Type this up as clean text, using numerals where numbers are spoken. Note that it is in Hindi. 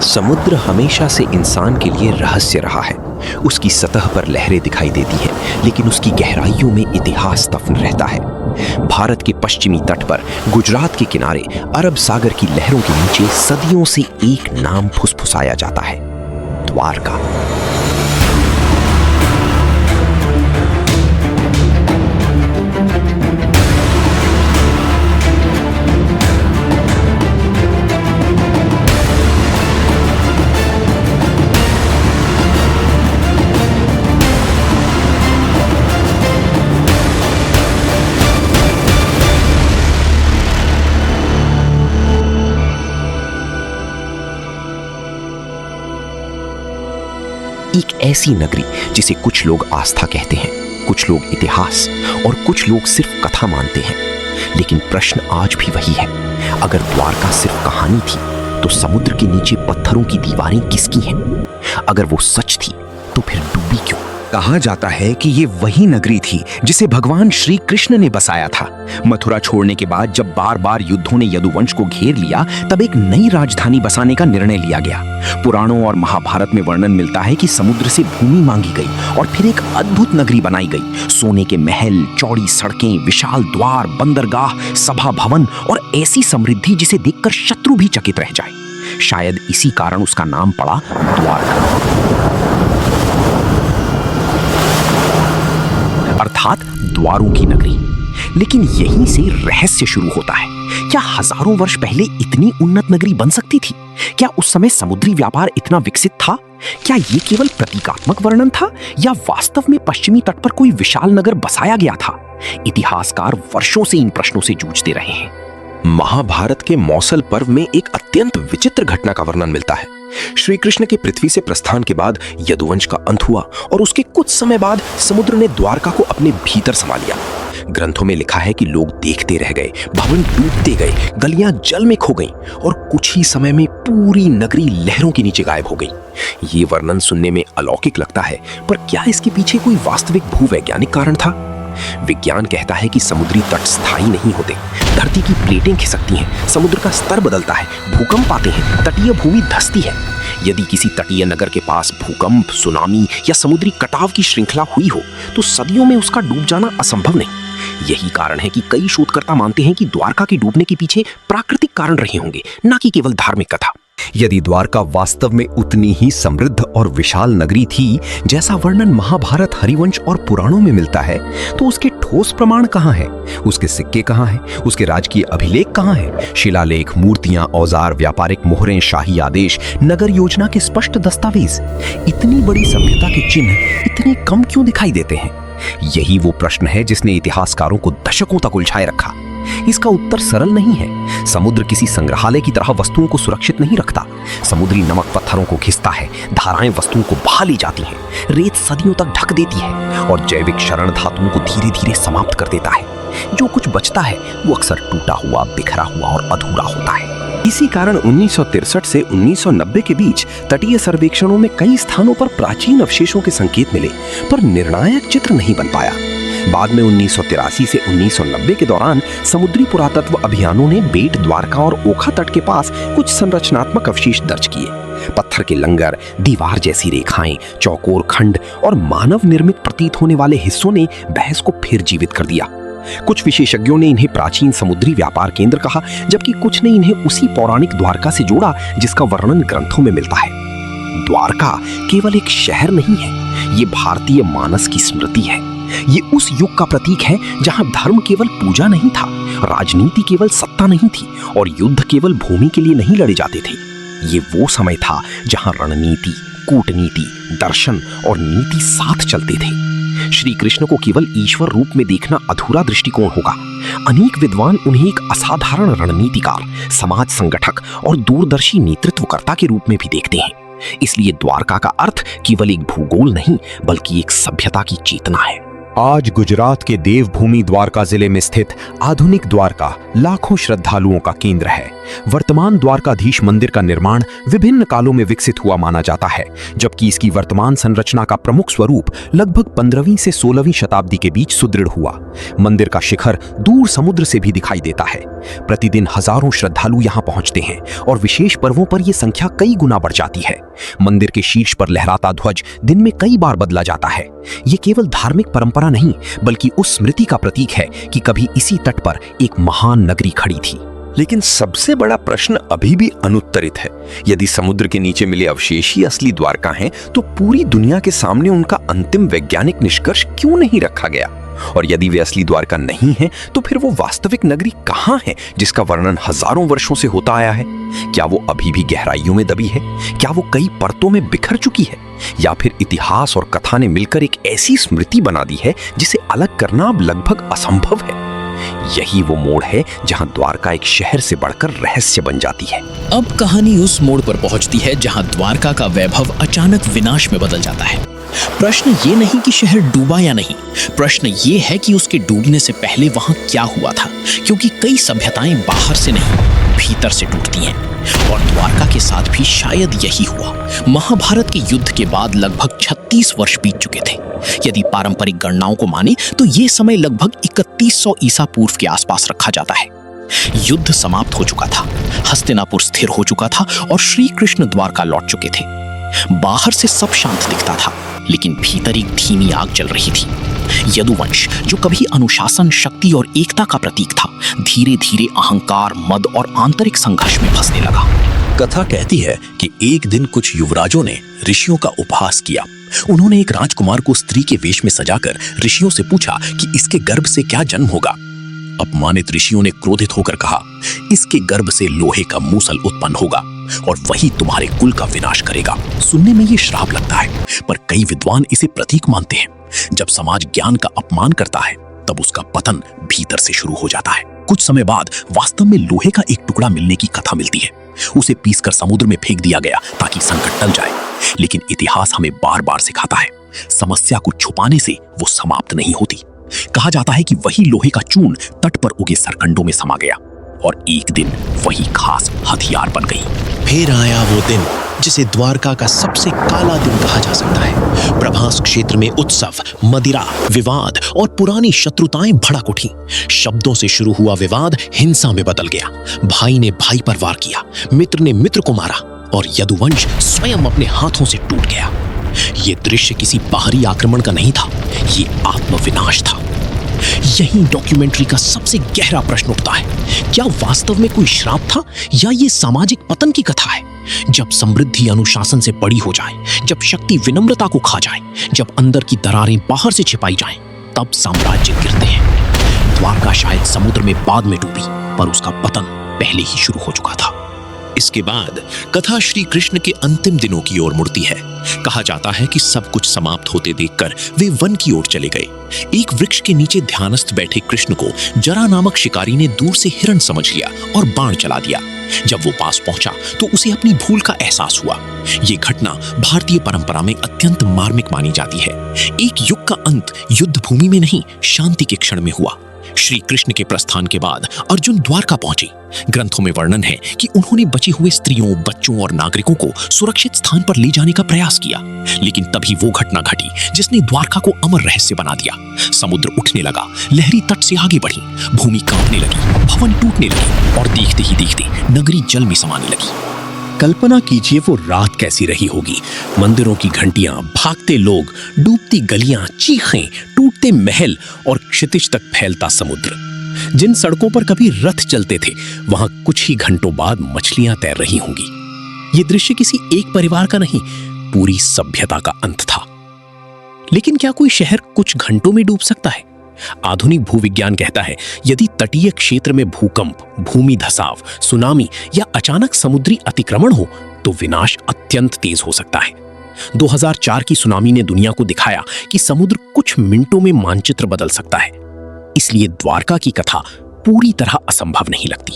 समुद्र हमेशा से इंसान के लिए रहस्य रहा है। उसकी सतह पर लहरें दिखाई देती हैं, लेकिन उसकी गहराइयों में इतिहास दफन रहता है। भारत के पश्चिमी तट पर, गुजरात के किनारे, अरब सागर की लहरों के नीचे सदियों से एक नाम फुसफुसाया जाता है, द्वारका। एक ऐसी नगरी जिसे कुछ लोग आस्था कहते हैं, कुछ लोग इतिहास और कुछ लोग सिर्फ कथा मानते हैं। लेकिन प्रश्न आज भी वही है, अगर द्वारका सिर्फ कहानी थी तो समुद्र के नीचे पत्थरों की दीवारें किसकी हैं? अगर वो सच थी तो फिर डूबी क्यों? कहा जाता है कि ये वही नगरी थी जिसे भगवान श्री कृष्ण ने बसाया था। मथुरा छोड़ने के बाद जब बार बार युद्धों ने यदुवंश को घेर लिया, तब एक नई राजधानी बसाने का निर्णय लिया गया। पुराणों और महाभारत में वर्णन मिलता है कि समुद्र से भूमि मांगी गई और फिर एक अद्भुत नगरी बनाई गई। सोने के महल, चौड़ी सड़कें, विशाल द्वार, बंदरगाह, सभा भवन और ऐसी समृद्धि जिसे देखकर शत्रु भी चकित रह जाए। शायद इसी कारण उसका नाम पड़ा द्वारका, अर्थात द्वारों की नगरी। लेकिन यहीं से रहस्य शुरू होता है। क्या हजारों वर्ष पहले इतनी उन्नत नगरी बन सकती थी? क्या उस समय समुद्री व्यापार इतना विकसित था? क्या ये केवल प्रतीकात्मक वर्णन था या वास्तव में पश्चिमी तट पर कोई विशाल नगर बसाया गया था? इतिहासकार वर्षों से इन प्रश्नों से जूझते रहे हैं। महाभारत के मौसल पर्व में एक अत्यंत विचित्र घटना का वर्णन मिलता है। श्री कृष्ण के पृथ्वी से प्रस्थान के बाद यदुवंश का अंत हुआ और उसके कुछ समय बाद समुद्र ने द्वारका को अपने भीतर समा लिया। ग्रंथों में लिखा है कि लोग देखते रह गए, भवन डूबते गए, गलियां जल में खो गईं और कुछ ही समय में पूरी नगरी लहरों के नीचे गायब हो गई। ये वर्णन सुनने में अलौकिक लगता है, पर क्या इसके पीछे कोई वास्तविक भूवैज्ञानिक कारण था? विज्ञान कहता है कि समुद्री तट स्थायी नहीं होते। धरती की प्लेटें खिसकती हैं, समुद्र का स्तर बदलता है, भूकंप आते हैं, तटीय भूमि धंसती है। यदि किसी तटीय नगर के पास भूकंप, सुनामी या समुद्री कटाव की श्रृंखला हुई हो तो सदियों में उसका डूब जाना असंभव नहीं। यही कारण है कि कई शोधकर्ता मानते हैं कि द्वारका के डूबने के पीछे प्राकृतिक कारण रहे होंगे, न कि केवल धार्मिक कथा। यदि द्वारका वास्तव में उतनी ही समृद्ध और विशाल नगरी थी जैसा वर्णन महाभारत, हरिवंश और पुराणों में मिलता है, तो उसके ठोस प्रमाण कहाँ हैं? उसके सिक्के कहाँ हैं? उसके राजकीय अभिलेख कहाँ हैं? शिलालेख, मूर्तियां, औजार, व्यापारिक मोहरें, शाही आदेश, नगर योजना के स्पष्ट दस्तावेज। इतनी बड़ी सभ्यता के चिन्ह इतने कम क्यों दिखाई देते हैं? यही वो प्रश्न है जिसने इतिहासकारों को दशकों तक उलझाए रखा। इसका उत्तर सरल नहीं है। समुद्र किसी संग्रहालय की तरह वस्तुओं को सुरक्षित नहीं रखता। समुद्री नमक पत्थरों को घिसता है, धाराएं वस्तुओं को बहा ले जाती हैं, रेत सदियों तक ढक देती है और जैविक शरण धातुओं को धीरे धीरे समाप्त कर देता है। जो कुछ बचता है वो अक्सर टूटा हुआ, बिखरा हुआ और अधूरा होता है। इसी कारण 1963 से 1990 के बीच तटीय सर्वेक्षणों में कई स्थानों पर प्राचीन अवशेषों के संकेत मिले, पर निर्णायक चित्र नहीं बन पाया। बाद में 1983 से 1990 के दौरान समुद्री पुरातत्व अभियानों ने बेट द्वारका और ओखा तट के पास कुछ संरचनात्मक अवशेष दर्ज किए। पत्थर के लंगर, दीवार जैसी रेखाएं, चौकोर खंड और मानव निर्मित प्रतीत होने वाले हिस्सों ने बहस को फिर जीवित कर दिया। कुछ विशेषज्ञों ने इन्हें प्राचीन समुद्री व्यापार केंद्र कहा, जबकि कुछ ने इन्हें उसी पौराणिक द्वारका से जोड़ा जिसका वर्णन ग्रंथों में मिलता है। द्वारका केवल एक शहर नहीं है, ये भारतीय मानस की स्मृति है। ये उस युग का प्रतीक है जहां धर्म केवल पूजा नहीं था, राजनीति केवल सत्ता नहीं थी और युद्ध केवल भूमि के लिए नहीं लड़े जाते थे। ये वो समय था जहां रणनीति, कूटनीति, दर्शन और नीति साथ चलते थे। श्री कृष्ण को केवल ईश्वर रूप में देखना अधूरा दृष्टिकोण होगा। अनेक विद्वान उन्हें एक असाधारण रणनीतिकार, समाज संगठक और दूरदर्शी नेतृत्वकर्ता के रूप में भी देखते हैं। इसलिए द्वारका का अर्थ केवल एक भूगोल नहीं, बल्कि एक सभ्यता की चेतना है। आज गुजरात के देवभूमि द्वारका जिले में स्थित आधुनिक द्वारका लाखों श्रद्धालुओं का केंद्र है। वर्तमान द्वारकाधीश मंदिर का निर्माण विभिन्न कालों में विकसित हुआ माना जाता है, जबकि इसकी वर्तमान संरचना का प्रमुख स्वरूप लगभग 15वीं से 16वीं शताब्दी के बीच सुदृढ़ हुआ। मंदिर का शिखर दूर समुद्र से भी दिखाई देता है। प्रतिदिन हजारों श्रद्धालु यहाँ पहुंचते हैं और विशेष पर्वों पर यह संख्या कई गुना बढ़ जाती है। मंदिर के शीर्ष पर लहराता ध्वज दिन में कई बार बदला जाता है। ये केवल धार्मिक परंपरा नहीं, बल्कि उस स्मृति का प्रतीक है कि कभी इसी तट पर एक महान नगरी खड़ी थी। लेकिन सबसे बड़ा प्रश्न अभी भी अनुत्तरित है। यदि समुद्र के नीचे मिले अवशेष ही असली द्वारका हैं, तो पूरी दुनिया के सामने उनका अंतिम वैज्ञानिक निष्कर्ष क्यों नहीं रखा गया? और यदि वे असली द्वारका नहीं है, तो फिर वो वास्तविक नगरी कहाँ है जिसका वर्णन हजारों वर्षों से होता आया है? क्या वो अभी भी गहराइयों में दबी है? क्या वो कई परतों में बिखर चुकी है? या फिर इतिहास और कथा ने मिलकर एक ऐसी स्मृति बना दी है जिसे अलग करना अब लगभग असंभव है? यही वो मोड़ है जहां द्वारका एक शहर से बढ़कर रहस्य बन जाती है। अब कहानी उस मोड़ पर पहुंचती है जहां द्वारका का वैभव अचानक विनाश में बदल जाता है। प्रश्न ये नहीं कि शहर डूबा या नहीं, प्रश्न ये है कि उसके डूबने से पहले वहां क्या हुआ था, क्योंकि कई सभ्यताएं बाहर से नहीं, भीतर से टूटती हैं। और द्वारका के साथ भी शायद यही हुआ। महाभारत के युद्ध के बाद लगभग 36 वर्ष बीत चुके थे। यदि पारंपरिक गणनाओं को माने तो ये समय लगभग 3100 ईसा पूर्व के आसपास रखा जाता है। युद्ध समाप्त हो चुका था, हस्तिनापुर स्थिर हो चुका था और श्री कृष्ण द्वारका लौट चुके थे। बाहर से सब शांत दिखता था, लेकिन भीतर एक धीमी आग जल रही थी। यदुवंश, जो कभी अनुशासन, शक्ति और एकता का प्रतीक था, धीरे धीरे अहंकार, मद और आंतरिक संघर्ष में फंसने लगा। कथा कहती है कि एक दिन कुछ युवराजों ने ऋषियों का उपहास किया। उन्होंने एक राजकुमार को स्त्री के वेश में सजाकर ऋषियों से पूछा कि इसके गर्भ से क्या जन्म होगा। अपमानित ऋषियों ने क्रोधित होकर कहा, इसके गर्भ से लोहे का मूसल उत्पन्न होगा और वही तुम्हारे कुल का विनाश करेगा। सुनने में ये श्राप लगता है, पर कई विद्वान इसे प्रतीक मानते हैं। जब समाज ज्ञान का अपमान करता है, तब उसका पतन भीतर से शुरू हो जाता है। कुछ समय बाद वास्तव में लोहे का एक टुकड़ा मिलने की कथा मिलती है। उसे पीसकर समुद्र में फेंक दिया गया ताकि संकट टल जाए। लेकिन इतिहास हमें बार बार सिखाता है, समस्या को छुपाने से वो समाप्त नहीं होती। कहा जाता है कि वही लोहे का चूर्ण तट पर उगे सरकंडों में समा गया और एक दिन वही खास हथियार बन गई। फिर आया वो दिन जिसे द्वारका का सबसे काला दिन कहा जा सकता है। प्रभास क्षेत्र में उत्सव, मदिरा, विवाद और पुरानी शत्रुताएं भड़क उठी। शब्दों से शुरू हुआ विवाद हिंसा में बदल गया। भाई ने भाई पर वार किया, मित्र ने मित्र को मारा और यदुवंश स्वयं अपने हाथों से टूट गया। ये दृश्य किसी बाहरी आक्रमण का नहीं था, ये आत्मविनाश था। यही डॉक्यूमेंट्री का सबसे गहरा प्रश्न उठता है, क्या वास्तव में कोई श्राप था या ये सामाजिक पतन की कथा है? जब समृद्धि अनुशासन से बड़ी हो जाए, जब शक्ति विनम्रता को खा जाए, जब अंदर की दरारें बाहर से छिपाई जाएं, तब साम्राज्य गिरते हैं। द्वारका शायद समुद्र में बाद में डूबी, पर उसका पतन पहले ही शुरू हो चुका था। इसके बाद कथा श्री कृष्ण के अंतिम दिनों की ओर मुड़ती है। कहा जाता है कि सब कुछ समाप्त होते देखकर वे वन की ओर चले गए। एक वृक्ष के नीचे ध्यानस्थ बैठे कृष्ण को जरा नामक शिकारी ने दूर से हिरण समझ लिया और बाण चला दिया। जब वो पास पहुंचा तो उसे अपनी भूल का एहसास हुआ। ये घटना भारतीय परंपरा में अत्यंत मार्मिक मानी जाती है। एक युग का अंत युद्ध भूमि में नहीं, शांति के क्षण में हुआ। श्री कृष्ण के प्रस्थान के बाद अर्जुन द्वारका पहुंचे। ग्रंथों में वर्णन है कि उन्होंने बचे हुए स्त्रियों, बच्चों और नागरिकों को सुरक्षित स्थान पर ले जाने का प्रयास किया। लेकिन तभी वो घटना घटी जिसने द्वारका को अमर रहस्य बना दिया। समुद्र उठने लगा, लहरी तट से आगे बढ़ी, भूमि कांपने लगी, भवन टूटने लगे और देखते ही देखते नगरी जल में समाने लगी। कल्पना कीजिए वो रात कैसी रही होगी। मंदिरों की घंटियां, भागते लोग, डूबती गलियां, चीखें, टूटते महल और क्षितिज तक फैलता समुद्र। जिन सड़कों पर कभी रथ चलते थे, वहां कुछ ही घंटों बाद मछलियां तैर रही होंगी। ये दृश्य किसी एक परिवार का नहीं, पूरी सभ्यता का अंत था। लेकिन क्या कोई शहर कुछ घंटों में डूब सकता है? आधुनिक भूविज्ञान कहता है, यदि तटीय क्षेत्र में भूकंप, भूमि धसाव, सुनामी या अचानक समुद्री अतिक्रमण हो तो विनाश अत्यंत तेज हो सकता है। 2004 की सुनामी ने दुनिया को दिखाया कि समुद्र कुछ मिनटों में मानचित्र बदल सकता है। इसलिए द्वारका की कथा पूरी तरह असंभव नहीं लगती।